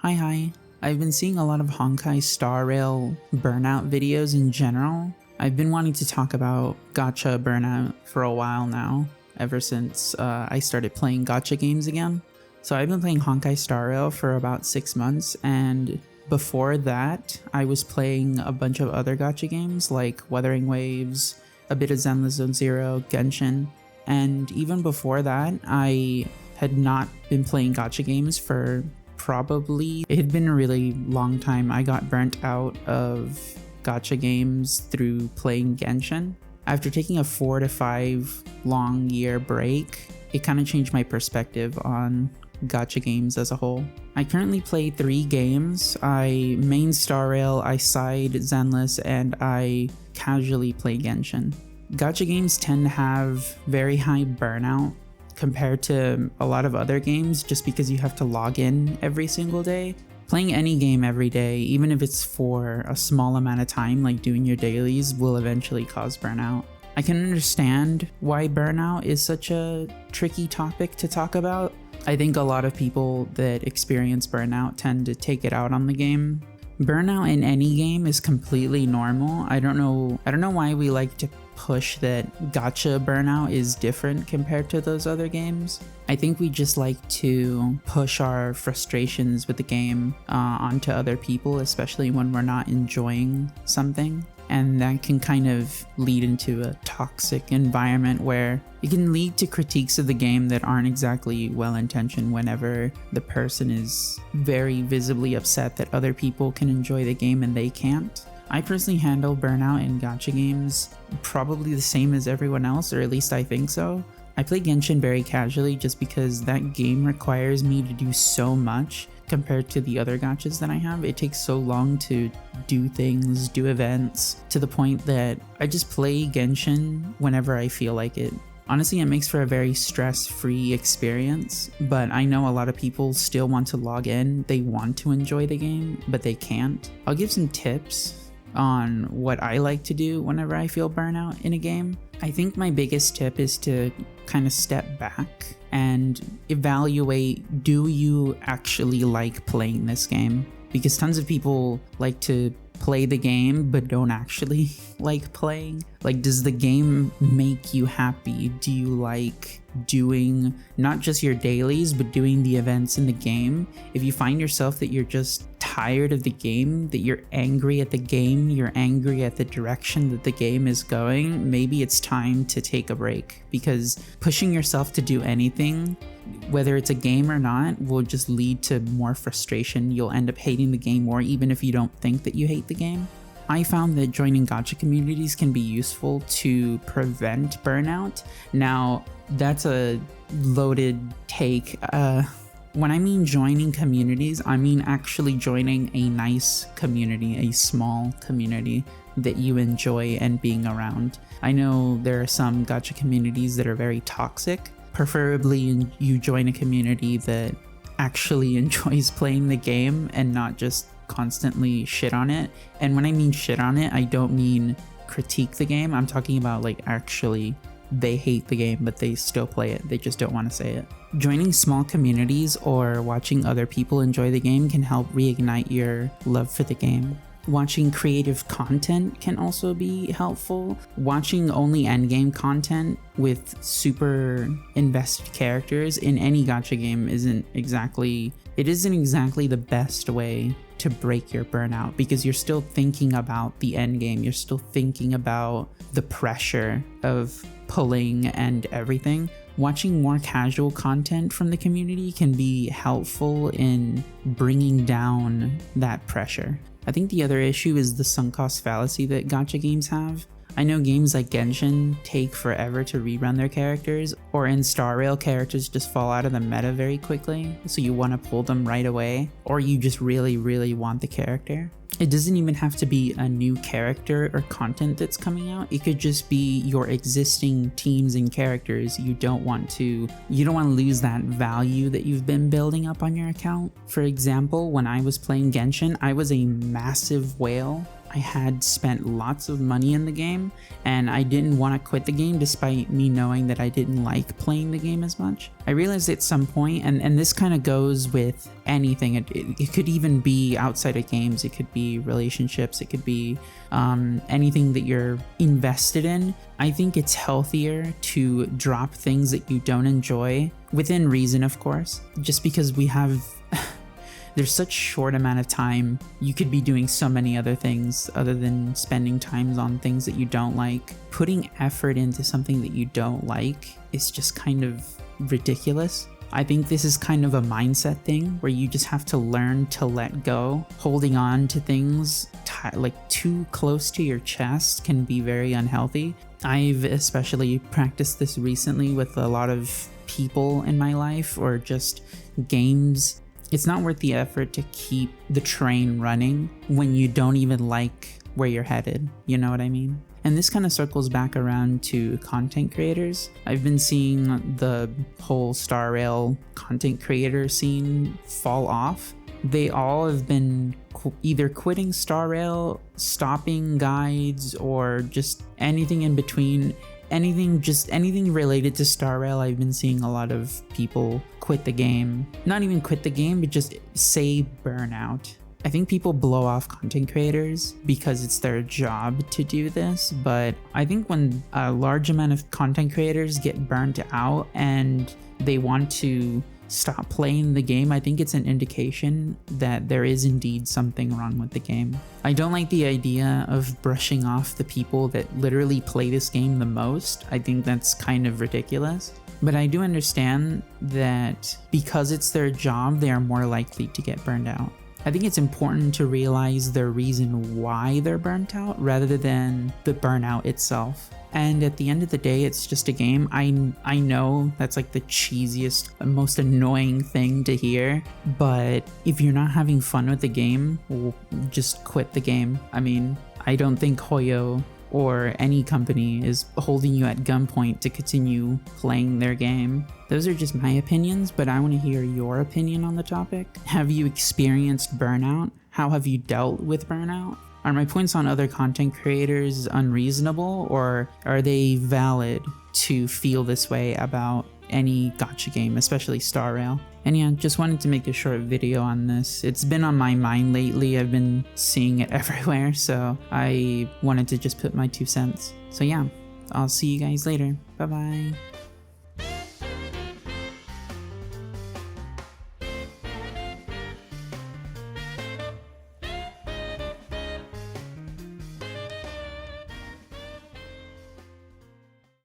Hi. I've been seeing a lot of Honkai Star Rail Burnout videos in general. I've been wanting to talk about gacha burnout for a while now, ever since I started playing gacha games again. So I've been playing Honkai Star Rail for about 6 months, and before that, I was playing a bunch of other gacha games like Wuthering Waves, a bit of Zenless Zone Zero, Genshin, and even before that, I had not been playing gacha games for it had been a really long time. I got burnt out of gacha games through playing Genshin. After taking a 4 to 5 long year break, it kind of changed my perspective on gacha games as a whole. I currently play 3 games. I main Star Rail, I side Zenless, and I casually play Genshin. Gacha games tend to have very high burnout compared to a lot of other games just because you have to log in every single day. Playing any game every day, even if it's for a small amount of time like doing your dailies, will eventually cause burnout. I can understand why burnout is such a tricky topic to talk about. I think a lot of people that experience burnout tend to take it out on the game. Burnout in any game is completely normal. I don't know why we like to push that gacha burnout is different compared to those other games. I think we just like to push our frustrations with the game onto other people, especially when we're not enjoying something. And that can kind of lead into a toxic environment where it can lead to critiques of the game that aren't exactly well-intentioned whenever the person is very visibly upset that other people can enjoy the game and they can't. I personally handle burnout in gacha games probably the same as everyone else, or at least I think so. I play Genshin very casually just because that game requires me to do so much compared to the other gachas that I have. It takes so long to do things, do events, to the point that I just play Genshin whenever I feel like it. Honestly, it makes for a very stress-free experience, but I know a lot of people still want to log in. They want to enjoy the game, but they can't. I'll give some tips on what I like to do whenever I feel burnout in a game. I think my biggest tip is to kind of step back and evaluate, do you actually like playing this game? Because tons of people like to play the game but don't actually like playing. Like, does the game make you happy? Do you like doing not just your dailies but doing the events in the game? If you find yourself that you're just tired of the game, that you're angry at the game, you're angry at the direction that the game is going, maybe it's time to take a break, because pushing yourself to do anything, whether it's a game or not, will just lead to more frustration. You'll end up hating the game more even if you don't think that you hate the game. I found that joining gacha communities can be useful to prevent burnout. Now, that's a loaded take. When I mean joining communities, I mean actually joining a nice community, a small community that you enjoy and being around. I know there are some gacha communities that are very toxic. Preferably you join a community that actually enjoys playing the game and not just constantly shit on it. And when I mean shit on it, I don't mean critique the game. I'm talking about like actually they hate the game but they still play it. They just don't want to say it. Joining small communities or watching other people enjoy the game can help reignite your love for the game. Watching creative content can also be helpful. Watching only endgame content with super invested characters in any gacha game isn't exactly the best way to break your burnout, because you're still thinking about the endgame. You're still thinking about the pressure of pulling and everything. Watching more casual content from the community can be helpful in bringing down that pressure. I think the other issue is the sunk cost fallacy that gacha games have. I know games like Genshin take forever to rerun their characters, or in Star Rail, characters just fall out of the meta very quickly, so you want to pull them right away, or you just really want the character. It doesn't even have to be a new character or content that's coming out. It could just be your existing teams and characters. You don't want to lose that value that you've been building up on your account. For example, when I was playing Genshin, I was a massive whale. I had spent lots of money in the game and I didn't want to quit the game despite me knowing that I didn't like playing the game as much. I realized at some point, and this kind of goes with anything, it could even be outside of games, it could be relationships, it could be anything that you're invested in. I think it's healthier to drop things that you don't enjoy, within reason of course, just because we have there's such short amount of time. You could be doing so many other things other than spending time on things that you don't like. Putting effort into something that you don't like is just kind of ridiculous. I think this is kind of a mindset thing where you just have to learn to let go. Holding on to things like too close to your chest can be very unhealthy. I've especially practiced this recently with a lot of people in my life or just games. It's not worth the effort to keep the train running when you don't even like where you're headed, you know what I mean? And this kind of circles back around to content creators. I've been seeing the whole Star Rail content creator scene fall off. They all have been either quitting Star Rail, stopping guides, or just anything in between. Anything related to Star Rail. I've been seeing a lot of people quit the game. Not even quit the game, but just say burnout. I think people blow off content creators because it's their job to do this, but I think when a large amount of content creators get burnt out and they want to stop playing the game, I think it's an indication that there is indeed something wrong with the game. I don't like the idea of brushing off the people that literally play this game the most. I think that's kind of ridiculous. But I do understand that because it's their job, they are more likely to get burned out. I think it's important to realize the reason why they're burnt out rather than the burnout itself. And at the end of the day, it's just a game. I know that's like the cheesiest, most annoying thing to hear, but if you're not having fun with the game, well, just quit the game. I mean, I don't think Hoyo or any company is holding you at gunpoint to continue playing their game. Those are just my opinions, but I want to hear your opinion on the topic. Have you experienced burnout? How have you dealt with burnout? Are my points on other content creators unreasonable, or are they valid to feel this way about any gacha game, especially Star Rail? And yeah, just wanted to make a short video on this. It's been on my mind lately. I've been seeing it everywhere, so I wanted to just put my 2 cents. So yeah, I'll see you guys later. Bye bye.